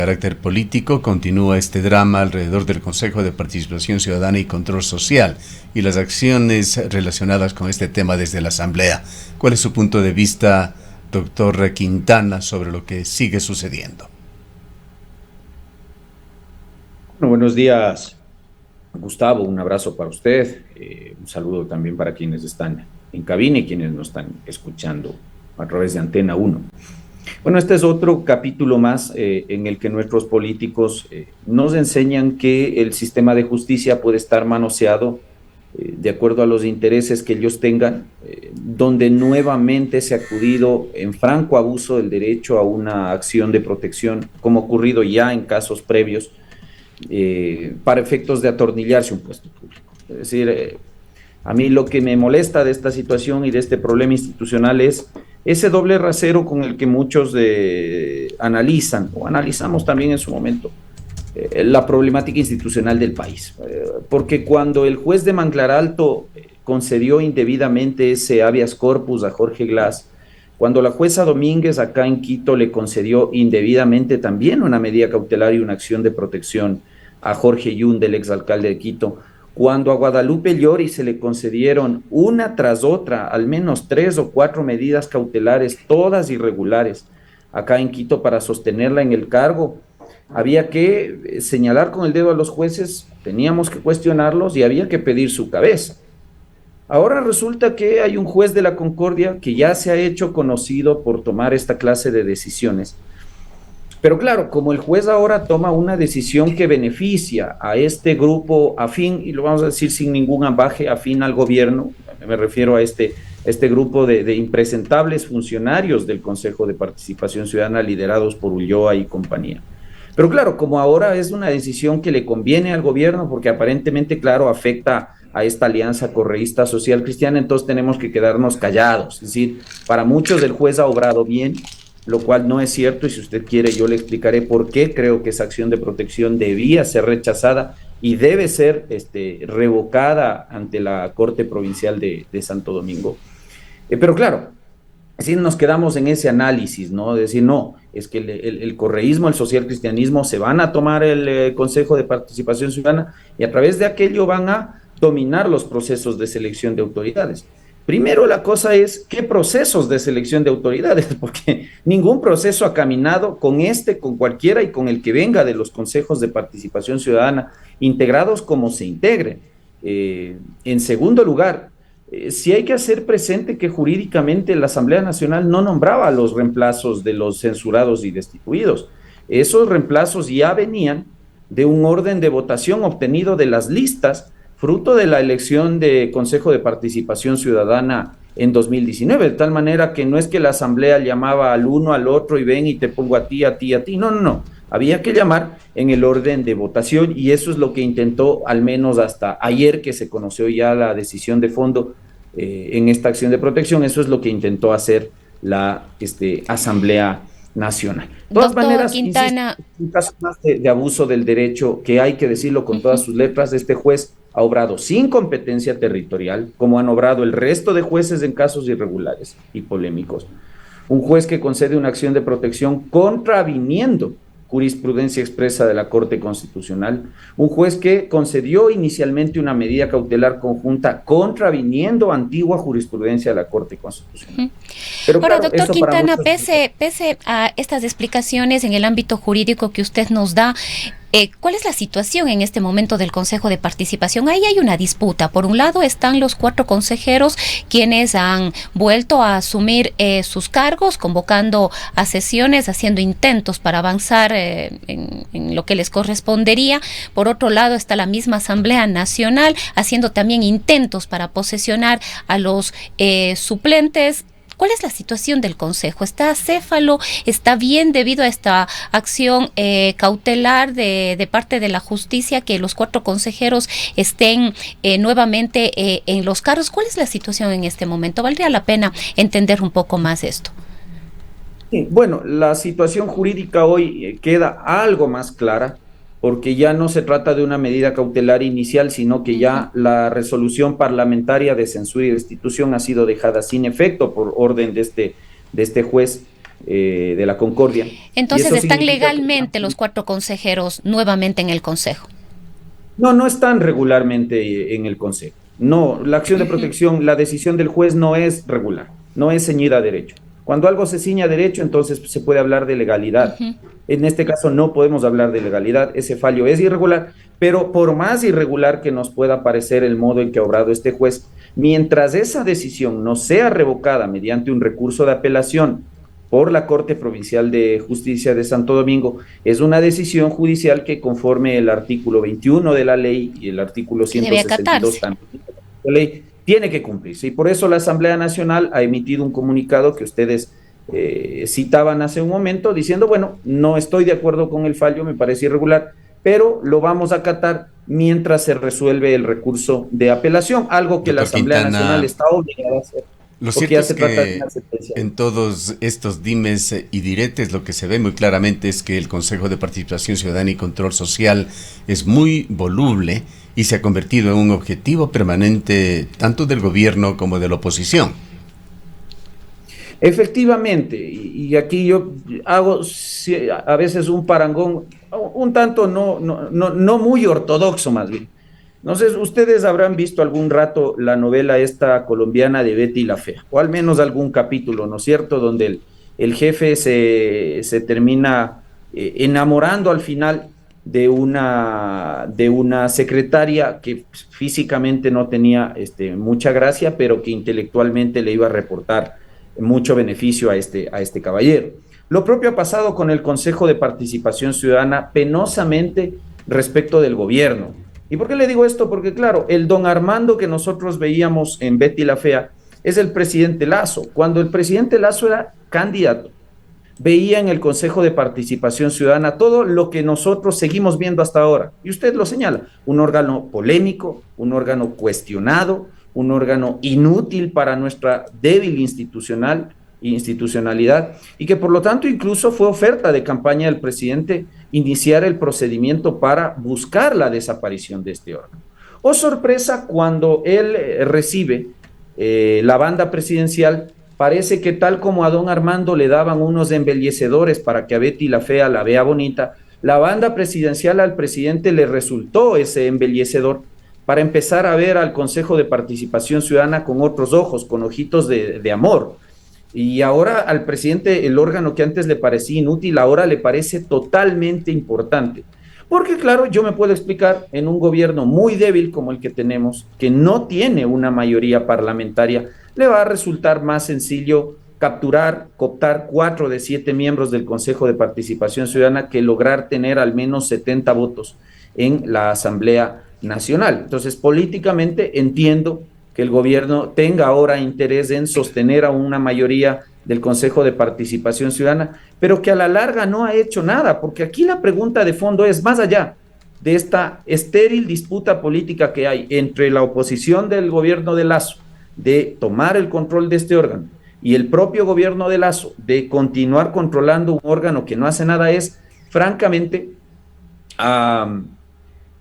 Carácter político, continúa este drama alrededor del Consejo de Participación Ciudadana y Control Social y las acciones relacionadas con este tema desde la Asamblea. ¿Cuál es su punto de vista, doctor Quintana, sobre lo que sigue sucediendo? Bueno, buenos días, Gustavo. Un abrazo para usted. Un saludo también para quienes están en cabina y quienes nos están escuchando a través de Antena 1. Bueno, este es otro capítulo más en el que nuestros políticos nos enseñan que el sistema de justicia puede estar manoseado de acuerdo a los intereses que ellos tengan, donde nuevamente se ha acudido en franco abuso del derecho a una acción de protección, como ha ocurrido ya en casos previos, para efectos de atornillarse un puesto público. Es decir, a mí lo que me molesta de esta situación y de este problema institucional es ese doble rasero con el que muchos analizan, o analizamos también en su momento, la problemática institucional del país. Porque cuando el juez de Manglar Alto concedió indebidamente ese habeas corpus a Jorge Glass, cuando la jueza Domínguez acá en Quito le concedió indebidamente también una medida cautelar y una acción de protección a Jorge Yunde, el exalcalde de Quito, cuando a Guadalupe Llori se le concedieron una tras otra, al menos 3 o 4 medidas cautelares, todas irregulares, acá en Quito para sostenerla en el cargo, había que señalar con el dedo a los jueces, teníamos que cuestionarlos y había que pedir su cabeza. Ahora resulta que hay un juez de la Concordia que ya se ha hecho conocido por tomar esta clase de decisiones. Pero claro, como el juez ahora toma una decisión que beneficia a este grupo afín, y lo vamos a decir sin ningún ambaje, afín al gobierno, me refiero a este grupo de impresentables funcionarios del Consejo de Participación Ciudadana liderados por Ulloa y compañía. Pero claro, como ahora es una decisión que le conviene al gobierno, porque aparentemente, claro, afecta a esta alianza correísta social cristiana, entonces tenemos que quedarnos callados. Es decir, para muchos el juez ha obrado bien, lo cual no es cierto, y si usted quiere yo le explicaré por qué creo que esa acción de protección debía ser rechazada y debe ser revocada ante la Corte Provincial de Santo Domingo. Pero claro, así nos quedamos en ese análisis, ¿no? De decir, no, es que el correísmo, el social cristianismo se van a tomar el Consejo de Participación Ciudadana y a través de aquello van a dominar los procesos de selección de autoridades. Primero la cosa es, ¿qué procesos de selección de autoridades? Porque ningún proceso ha caminado con con cualquiera y con el que venga de los consejos de participación ciudadana, integrados como se integren. En segundo lugar, sí hay que hacer presente que jurídicamente la Asamblea Nacional no nombraba los reemplazos de los censurados y destituidos. Esos reemplazos ya venían de un orden de votación obtenido de las listas fruto de la elección de Consejo de Participación Ciudadana en 2019, de tal manera que no es que la Asamblea llamaba al uno, al otro y ven y te pongo a ti, a ti, a ti, no, había que llamar en el orden de votación y eso es lo que intentó, al menos hasta ayer que se conoció ya la decisión de fondo en esta acción de protección, eso es lo que intentó hacer la Asamblea Nacional. De todas maneras, Quintana, insisto, un caso más de abuso del derecho que hay que decirlo con todas sus letras. Este juez ha obrado sin competencia territorial, como han obrado el resto de jueces en casos irregulares y polémicos. Un juez que concede una acción de protección contraviniendo jurisprudencia expresa de la Corte Constitucional, un juez que concedió inicialmente una medida cautelar conjunta contraviniendo antigua jurisprudencia de la Corte Constitucional. Pero ahora, claro, doctor Quintana, pese a estas explicaciones en el ámbito jurídico que usted nos da, ¿cuál es la situación en este momento del Consejo de Participación? Ahí hay una disputa. Por un lado están los 4 consejeros quienes han vuelto a asumir sus cargos, convocando a sesiones, haciendo intentos para avanzar en lo que les correspondería. Por otro lado está la misma Asamblea Nacional haciendo también intentos para posesionar a los suplentes. ¿Cuál es la situación del Consejo? ¿Está acéfalo? ¿Está bien debido a esta acción cautelar de parte de la justicia que los 4 consejeros estén nuevamente en los cargos? ¿Cuál es la situación en este momento? Valdría la pena entender un poco más esto. Sí, bueno, la situación jurídica hoy queda algo más clara porque ya no se trata de una medida cautelar inicial, sino que ya la resolución parlamentaria de censura y destitución ha sido dejada sin efecto por orden de este juez, de la Concordia. Entonces, ¿están legalmente los 4 consejeros nuevamente en el Consejo? No, no están regularmente en el Consejo. No, la acción de protección, la decisión del juez no es regular, no es ceñida a derecho. Cuando algo se ciña a derecho, entonces se puede hablar de legalidad. En este caso no podemos hablar de legalidad, ese fallo es irregular, pero por más irregular que nos pueda parecer el modo en que ha obrado este juez, mientras esa decisión no sea revocada mediante un recurso de apelación por la Corte Provincial de Justicia de Santo Domingo, es una decisión judicial que, conforme el artículo 21 de la ley y el artículo 162 también de la ley, tiene que cumplirse. Y por eso la Asamblea Nacional ha emitido un comunicado que ustedes citaban hace un momento, diciendo, bueno, no estoy de acuerdo con el fallo, me parece irregular, pero lo vamos a acatar mientras se resuelve el recurso de apelación, algo que la Asamblea Nacional está obligada a hacer. Lo cierto es que en todos estos dimes y diretes lo que se ve muy claramente es que el Consejo de Participación Ciudadana y Control Social es muy voluble y se ha convertido en un objetivo permanente tanto del gobierno como de la oposición. Efectivamente, y aquí yo hago a veces un parangón un tanto no muy ortodoxo más bien. No sé, ustedes habrán visto algún rato la novela esta colombiana de Betty la Fea, o al menos algún capítulo, ¿no es cierto?, donde el jefe se termina enamorando al final de una secretaria que físicamente no tenía mucha gracia, pero que intelectualmente le iba a reportar mucho beneficio a este caballero. Lo propio ha pasado con el Consejo de Participación Ciudadana, penosamente respecto del gobierno. ¿Y por qué le digo esto? Porque claro, el don Armando que nosotros veíamos en Betty la Fea es el presidente Lazo. Cuando el presidente Lazo era candidato, veía en el Consejo de Participación Ciudadana todo lo que nosotros seguimos viendo hasta ahora. Y usted lo señala, un órgano polémico, un órgano cuestionado, un órgano inútil para nuestra débil institucionalidad, y que por lo tanto incluso fue oferta de campaña del presidente iniciar el procedimiento para buscar la desaparición de este órgano. Oh sorpresa, cuando él recibe la banda presidencial, parece que tal como a don Armando le daban unos embellecedores para que a Betty la Fea la vea bonita, la banda presidencial al presidente le resultó ese embellecedor para empezar a ver al Consejo de Participación Ciudadana con otros ojos, con ojitos de amor. Y ahora al presidente el órgano que antes le parecía inútil, ahora le parece totalmente importante. Porque claro, yo me puedo explicar, en un gobierno muy débil como el que tenemos, que no tiene una mayoría parlamentaria, le va a resultar más sencillo cooptar 4 de 7 miembros del Consejo de Participación Ciudadana que lograr tener al menos 70 votos en la Asamblea Nacional. Entonces, políticamente entiendo que el gobierno tenga ahora interés en sostener a una mayoría del Consejo de Participación Ciudadana, pero que a la larga no ha hecho nada, porque aquí la pregunta de fondo es, más allá de esta estéril disputa política que hay entre la oposición del gobierno de Lazo de tomar el control de este órgano y el propio gobierno de Lazo de continuar controlando un órgano que no hace nada, es, francamente,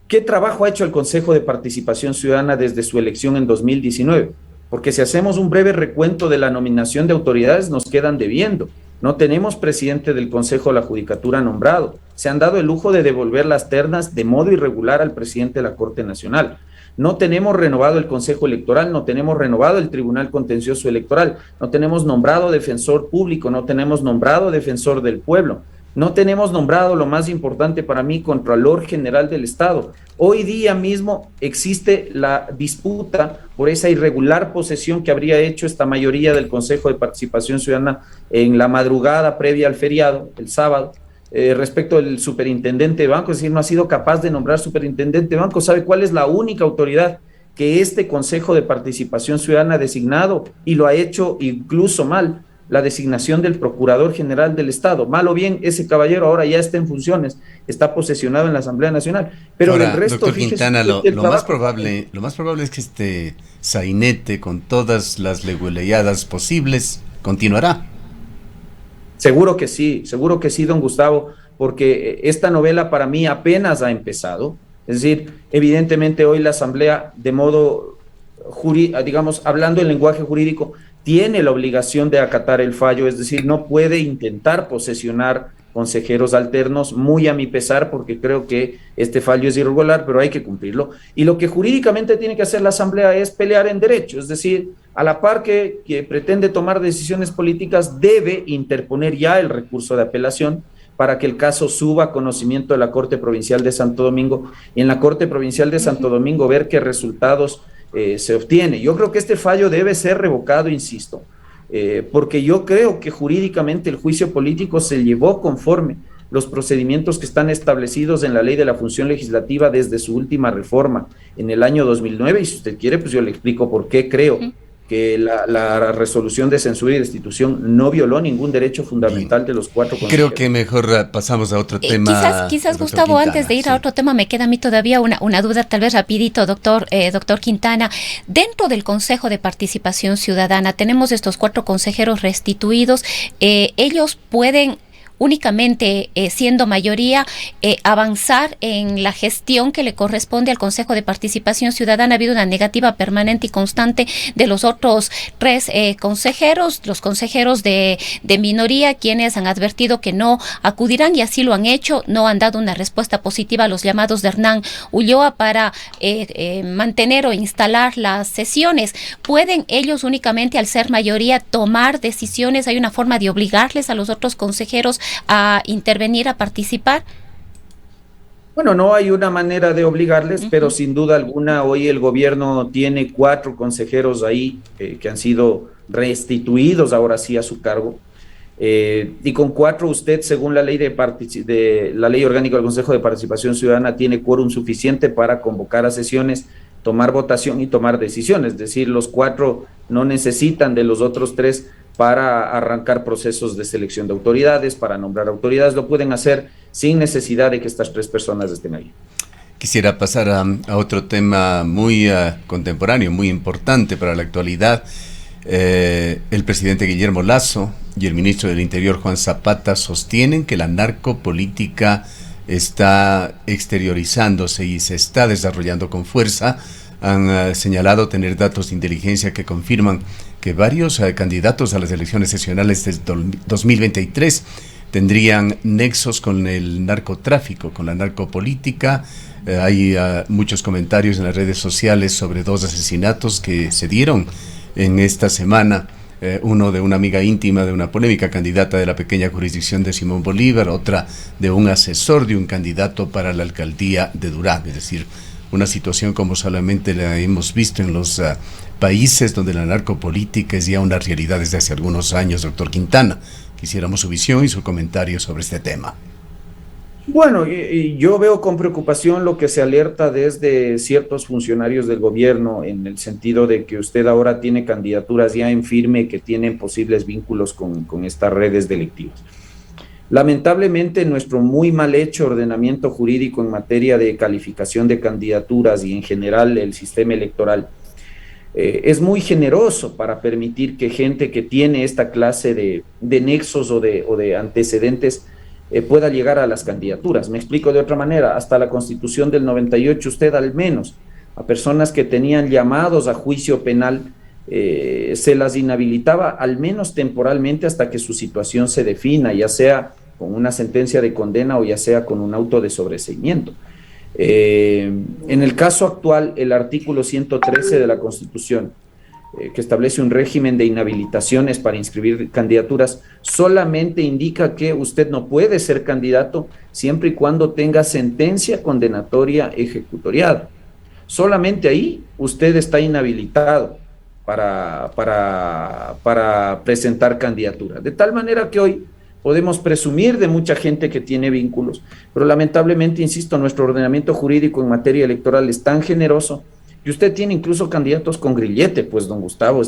¿qué trabajo ha hecho el Consejo de Participación Ciudadana desde su elección en 2019? Porque si hacemos un breve recuento de la nominación de autoridades, nos quedan debiendo. No tenemos presidente del Consejo de la Judicatura nombrado. Se han dado el lujo de devolver las ternas de modo irregular al presidente de la Corte Nacional. No tenemos renovado el Consejo Electoral, no tenemos renovado el Tribunal Contencioso Electoral, no tenemos nombrado defensor público, no tenemos nombrado defensor del pueblo. No tenemos nombrado, lo más importante para mí, Contralor General del Estado. Hoy día mismo existe la disputa por esa irregular posesión que habría hecho esta mayoría del Consejo de Participación Ciudadana en la madrugada previa al feriado, el sábado, respecto del superintendente de banco. Es decir, no ha sido capaz de nombrar superintendente de banco. ¿Sabe cuál es la única autoridad que este Consejo de Participación Ciudadana ha designado? Y lo ha hecho incluso mal. La designación del Procurador General del Estado. Mal o bien, ese caballero ahora ya está en funciones, está posesionado en la Asamblea Nacional. Pero ahora, del resto, doctor Quintana, lo más probable es que este sainete, con todas las leguleyadas posibles, continuará. Seguro que sí, don Gustavo, porque esta novela para mí apenas ha empezado. Es decir, evidentemente hoy la Asamblea, de modo digamos, hablando en lenguaje jurídico, tiene la obligación de acatar el fallo, es decir, no puede intentar posesionar consejeros alternos, muy a mi pesar, porque creo que este fallo es irregular, pero hay que cumplirlo. Y lo que jurídicamente tiene que hacer la Asamblea es pelear en derecho, es decir, a la par que pretende tomar decisiones políticas, debe interponer ya el recurso de apelación para que el caso suba a conocimiento de la Corte Provincial de Santo Domingo, y en la Corte Provincial de Santo Domingo ver qué resultados se obtiene. Yo creo que este fallo debe ser revocado, insisto, porque yo creo que jurídicamente el juicio político se llevó conforme los procedimientos que están establecidos en la Ley de la Función Legislativa desde su última reforma en el año 2009, y si usted quiere, pues yo le explico por qué creo que la resolución de censura y destitución no violó ningún derecho fundamental de los 4 consejeros. Creo que mejor pasamos a otro tema. Quizás Gustavo, Quintana, antes de ir a otro tema, me queda a mí todavía una duda, tal vez rapidito, doctor Quintana. Dentro del Consejo de Participación Ciudadana tenemos estos 4 consejeros restituidos. Ellos pueden únicamente siendo mayoría, avanzar en la gestión que le corresponde al Consejo de Participación Ciudadana. Ha habido una negativa permanente y constante de los otros 3 consejeros, los consejeros de minoría, quienes han advertido que no acudirán, y así lo han hecho. No han dado una respuesta positiva a los llamados de Hernán Ulloa para mantener o instalar las sesiones. ¿Pueden ellos únicamente, al ser mayoría, tomar decisiones? ¿Hay una forma de obligarles a los otros consejeros a intervenir, a participar? Bueno, no hay una manera de obligarles, pero sin duda alguna hoy el gobierno tiene 4 consejeros ahí que han sido restituidos ahora sí a su cargo, y con 4 usted, según la ley de la ley orgánica del Consejo de Participación Ciudadana, tiene quórum suficiente para convocar a sesiones, tomar votación y tomar decisiones. Es decir, los 4 no necesitan de los otros 3 para arrancar procesos de selección de autoridades, para nombrar autoridades. Lo pueden hacer sin necesidad de que estas 3 personas estén ahí. Quisiera pasar a otro tema muy contemporáneo, muy importante para la actualidad. El presidente Guillermo Lasso y el ministro del Interior Juan Zapata sostienen que la narcopolítica está exteriorizándose y se está desarrollando con fuerza. Han señalado tener datos de inteligencia que confirman que varios candidatos a las elecciones seccionales del 2023 tendrían nexos con el narcotráfico, con la narcopolítica. Hay muchos comentarios en las redes sociales sobre 2 asesinatos que se dieron en esta semana. Uno de una amiga íntima de una polémica candidata de la pequeña jurisdicción de Simón Bolívar, otra de un asesor de un candidato para la alcaldía de Durán. Es decir, una situación como solamente la hemos visto en los países donde la narcopolítica es ya una realidad desde hace algunos años. Doctor Quintana, quisiéramos su visión y su comentario sobre este tema. Bueno, yo veo con preocupación lo que se alerta desde ciertos funcionarios del gobierno, en el sentido de que usted ahora tiene candidaturas ya en firme que tienen posibles vínculos con estas redes delictivas. Lamentablemente, nuestro muy mal hecho ordenamiento jurídico en materia de calificación de candidaturas y en general el sistema electoral es muy generoso para permitir que gente que tiene esta clase de nexos o de antecedentes pueda llegar a las candidaturas. Me explico de otra manera. Hasta la Constitución del 98, usted al menos a personas que tenían llamados a juicio penal se las inhabilitaba al menos temporalmente hasta que su situación se defina, ya sea con una sentencia de condena o ya sea con un auto de sobreseimiento. En el caso actual, el artículo 113 de la Constitución, que establece un régimen de inhabilitaciones para inscribir candidaturas, solamente indica que usted no puede ser candidato siempre y cuando tenga sentencia condenatoria ejecutoriada. Solamente ahí usted está inhabilitado para presentar candidatura. De tal manera que hoy podemos presumir de mucha gente que tiene vínculos, pero lamentablemente, insisto, nuestro ordenamiento jurídico en materia electoral es tan generoso que usted tiene incluso candidatos con grillete, pues, don Gustavo,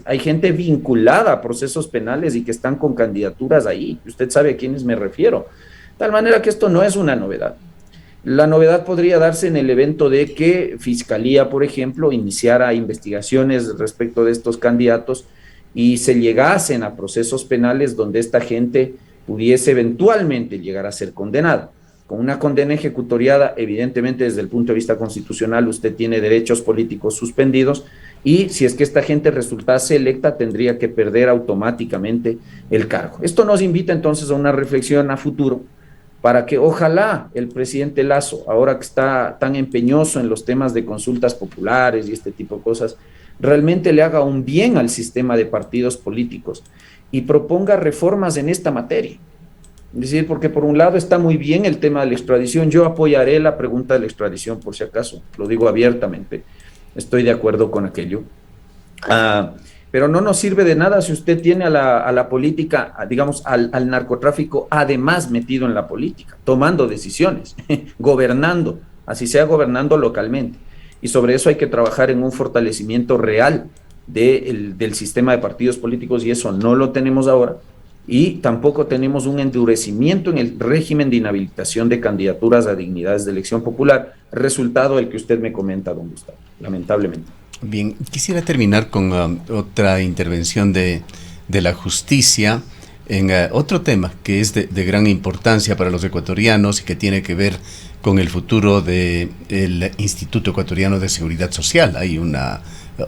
hay gente vinculada a procesos penales y que están con candidaturas ahí. Usted sabe a quiénes me refiero. De tal manera que esto no es una novedad. La novedad podría darse en el evento de que Fiscalía, por ejemplo, iniciara investigaciones respecto de estos candidatos y se llegasen a procesos penales donde esta gente pudiese eventualmente llegar a ser condenada. Con una condena ejecutoriada, evidentemente desde el punto de vista constitucional, usted tiene derechos políticos suspendidos y si es que esta gente resultase electa tendría que perder automáticamente el cargo. Esto nos invita entonces a una reflexión a futuro para que ojalá el presidente Lasso, ahora que está tan empeñoso en los temas de consultas populares y este tipo de cosas, realmente le haga un bien al sistema de partidos políticos y proponga reformas en esta materia. Es decir, porque por un lado está muy bien el tema de la extradición, yo apoyaré la pregunta de la extradición por si acaso, lo digo abiertamente, estoy de acuerdo con aquello. Pero no nos sirve de nada si usted tiene a la política, digamos, al narcotráfico además metido en la política, tomando decisiones, gobernando, así sea gobernando localmente. Y sobre eso hay que trabajar en un fortalecimiento real del sistema de partidos políticos y eso no lo tenemos ahora. Y tampoco tenemos un endurecimiento en el régimen de inhabilitación de candidaturas a dignidades de elección popular, resultado del que usted me comenta, don Gustavo, lamentablemente. Bien, quisiera terminar con otra intervención de la justicia en otro tema que es de gran importancia para los ecuatorianos y que tiene que ver con el futuro del Instituto Ecuatoriano de Seguridad Social. Hay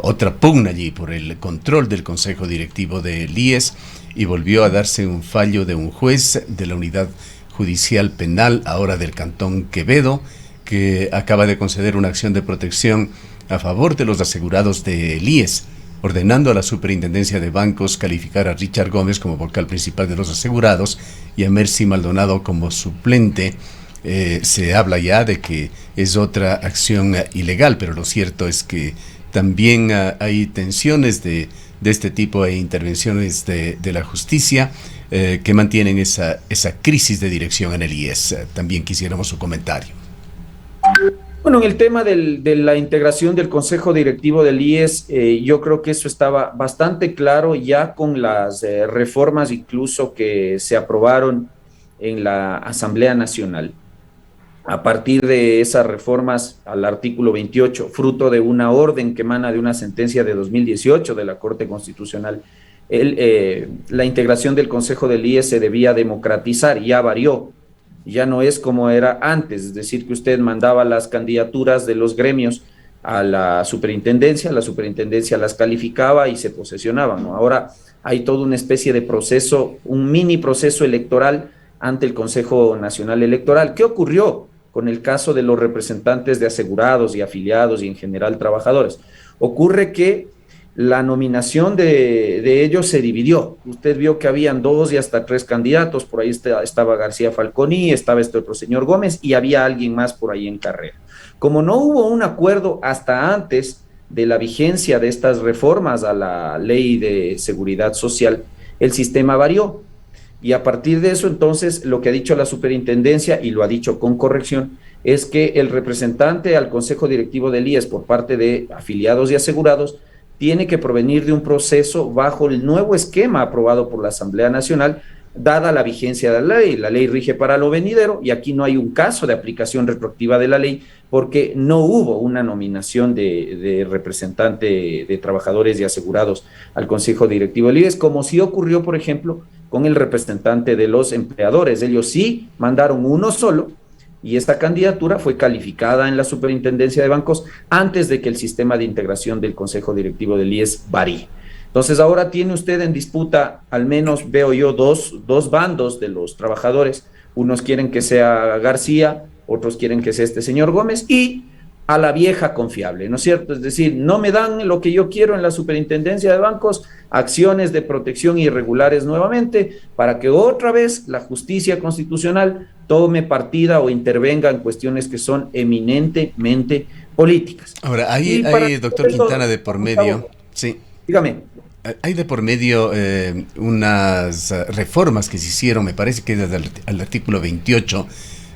otra pugna allí por el control del Consejo Directivo del IES y volvió a darse un fallo de un juez de la Unidad Judicial Penal, ahora del Cantón Quevedo, que acaba de conceder una acción de protección a favor de los asegurados del IES, ordenando a la Superintendencia de Bancos calificar a Richard Gómez como vocal principal de los asegurados y a Mercy Maldonado como suplente. Se habla ya de que es otra acción ilegal, pero lo cierto es que también hay tensiones de este tipo e intervenciones de la justicia que mantienen esa crisis de dirección en el IES. También quisiéramos su comentario. Bueno, en el tema de la integración del Consejo Directivo del IES, yo creo que eso estaba bastante claro ya con las reformas incluso que se aprobaron en la Asamblea Nacional. A partir de esas reformas al artículo 28, fruto de una orden que emana de una sentencia de 2018 de la Corte Constitucional, la integración del Consejo del IES se debía democratizar, ya varió. Ya no es como era antes, es decir, que usted mandaba las candidaturas de los gremios a la superintendencia las calificaba y se posesionaban, ¿no? Ahora hay toda una especie de proceso, un mini proceso electoral ante el Consejo Nacional Electoral. ¿Qué ocurrió con el caso de los representantes de asegurados y afiliados y en general trabajadores? Ocurre que la nominación de ellos se dividió. Usted vio que habían 2 y hasta 3 candidatos, por ahí estaba García Falconi, estaba este otro señor Gómez y había alguien más por ahí en carrera. Como no hubo un acuerdo hasta antes de la vigencia de estas reformas a la Ley de Seguridad Social, el sistema varió. Y a partir de eso, entonces, lo que ha dicho la superintendencia, y lo ha dicho con corrección, es que el representante al Consejo Directivo del IES por parte de afiliados y asegurados tiene que provenir de un proceso bajo el nuevo esquema aprobado por la Asamblea Nacional, dada la vigencia de la ley rige para lo venidero, y aquí no hay un caso de aplicación retroactiva de la ley, porque no hubo una nominación de representante de trabajadores y asegurados al Consejo Directivo del IES, como sí ocurrió, por ejemplo, con el representante de los empleadores. Ellos sí mandaron uno solo, y esta candidatura fue calificada en la Superintendencia de Bancos antes de que el sistema de integración del Consejo Directivo del IES varíe. Entonces ahora tiene usted en disputa, al menos veo yo, dos bandos de los trabajadores. Unos quieren que sea García, otros quieren que sea este señor Gómez, y a la vieja confiable, ¿no es cierto? Es decir, no me dan lo que yo quiero en la Superintendencia de Bancos, acciones de protección irregulares nuevamente, para que otra vez la justicia constitucional tome partida o intervenga en cuestiones que son eminentemente políticas. Ahora, hay doctor Quintana, de por medio, sí. Dígame. Hay de por medio unas reformas que se hicieron, me parece que desde el artículo 28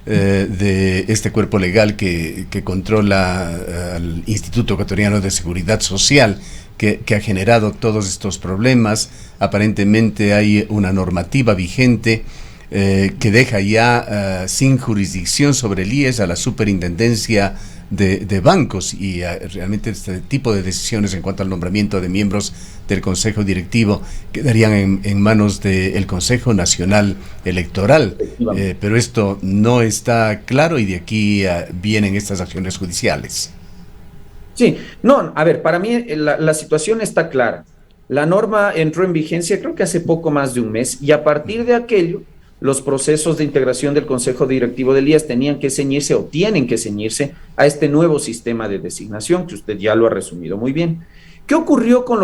de este cuerpo legal que controla al Instituto Ecuatoriano de Seguridad Social, que ha generado todos estos problemas. Aparentemente hay una normativa vigente que deja ya sin jurisdicción sobre el IES a la Superintendencia de Bancos, y realmente este tipo de decisiones en cuanto al nombramiento de miembros del Consejo Directivo quedarían en manos del Consejo Nacional Electoral, pero esto no está claro y de aquí vienen estas acciones judiciales. Sí, no, a ver, para mí la situación está clara. La norma entró en vigencia creo que hace poco más de un mes y a partir de aquello los procesos de integración del Consejo Directivo del IES tenían que ceñirse o tienen que ceñirse a este nuevo sistema de designación que usted ya lo ha resumido muy bien. ¿Qué ocurrió con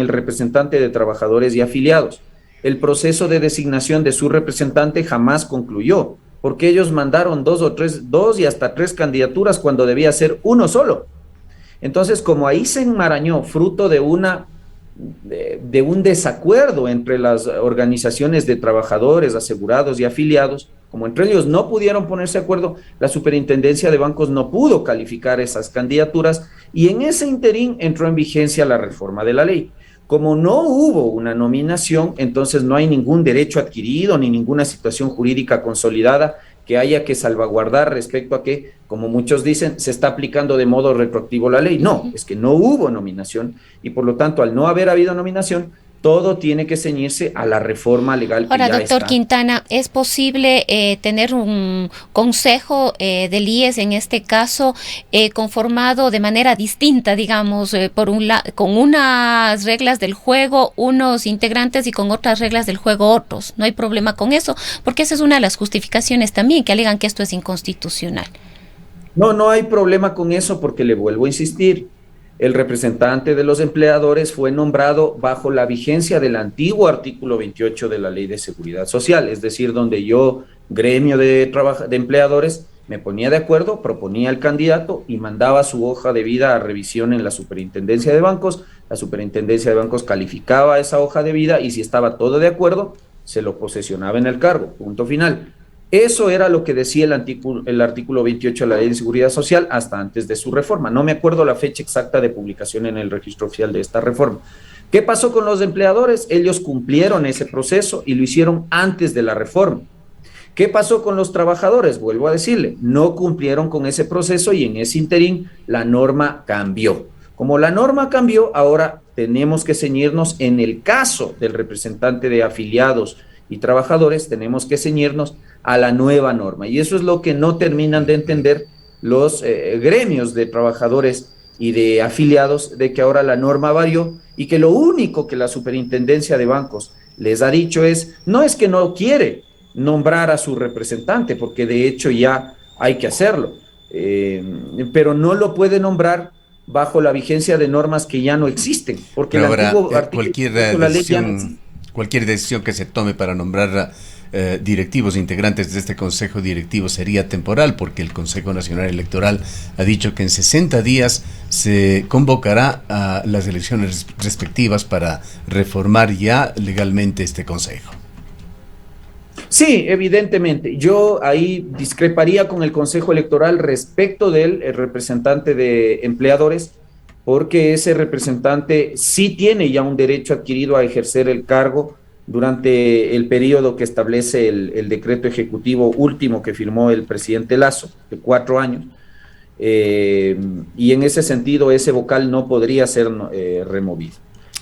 el representante de trabajadores y afiliados? El proceso de designación de su representante jamás concluyó, porque ellos mandaron dos y hasta tres candidaturas cuando debía ser uno solo. Entonces, como ahí se enmarañó, fruto de un desacuerdo entre las organizaciones de trabajadores, asegurados y afiliados, como entre ellos no pudieron ponerse de acuerdo, la Superintendencia de Bancos no pudo calificar esas candidaturas y en ese interín entró en vigencia la reforma de la ley. Como no hubo una nominación, entonces no hay ningún derecho adquirido ni ninguna situación jurídica consolidada que haya que salvaguardar respecto a que, como muchos dicen, se está aplicando de modo retroactivo la ley. No, es que no hubo nominación y por lo tanto, al no haber habido nominación, todo tiene que ceñirse a la reforma legal. Ahora, doctor Quintana, ¿es posible tener un consejo del IES, en este caso, conformado de manera distinta, digamos, con unas reglas del juego, unos integrantes y con otras reglas del juego otros? No hay problema con eso, porque esa es una de las justificaciones también, que alegan que esto es inconstitucional. No hay problema con eso porque le vuelvo a insistir. El representante de los empleadores fue nombrado bajo la vigencia del antiguo artículo 28 de la Ley de Seguridad Social, es decir, donde yo, gremio de empleadores, me ponía de acuerdo, proponía al candidato y mandaba su hoja de vida a revisión en la Superintendencia de Bancos. La Superintendencia de Bancos calificaba esa hoja de vida y si estaba todo de acuerdo, se lo posesionaba en el cargo, punto final. Eso era lo que decía el artículo 28 de la Ley de Seguridad Social hasta antes de su reforma. No me acuerdo la fecha exacta de publicación en el registro oficial de esta reforma. ¿Qué pasó con los empleadores? Ellos cumplieron ese proceso y lo hicieron antes de la reforma. ¿Qué pasó con los trabajadores? Vuelvo a decirle, no cumplieron con ese proceso y en ese interín la norma cambió. Como la norma cambió, ahora tenemos que ceñirnos en el caso del representante de afiliados y trabajadores, tenemos que ceñirnos a la nueva norma. Y eso es lo que no terminan de entender los gremios de trabajadores y de afiliados, de que ahora la norma varió y que lo único que la Superintendencia de Bancos les ha dicho no es que no quiere nombrar a su representante, porque de hecho ya hay que hacerlo, pero no lo puede nombrar bajo la vigencia de normas que ya no existen, porque el antiguo artículo de la ley ya no existe. Cualquier decisión que se tome para nombrar directivos, integrantes de este Consejo Directivo sería temporal, porque el Consejo Nacional Electoral ha dicho que en 60 días se convocará a las elecciones respectivas para reformar ya legalmente este Consejo. Sí, evidentemente. Yo ahí discreparía con el Consejo Electoral respecto del representante de empleadores, porque ese representante sí tiene ya un derecho adquirido a ejercer el cargo durante el periodo que establece el decreto ejecutivo último que firmó el presidente Lasso, de 4 años, y en ese sentido ese vocal no podría ser removido.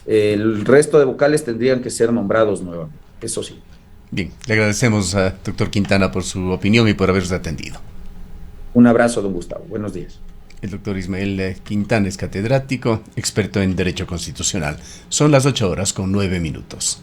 El resto de vocales tendrían que ser nombrados nuevamente, eso sí. Bien, le agradecemos a doctor Quintana por su opinión y por habernos atendido. Un abrazo, don Gustavo. Buenos días. El doctor Ismael Quintana es catedrático, experto en Derecho Constitucional. Son las 8:09 .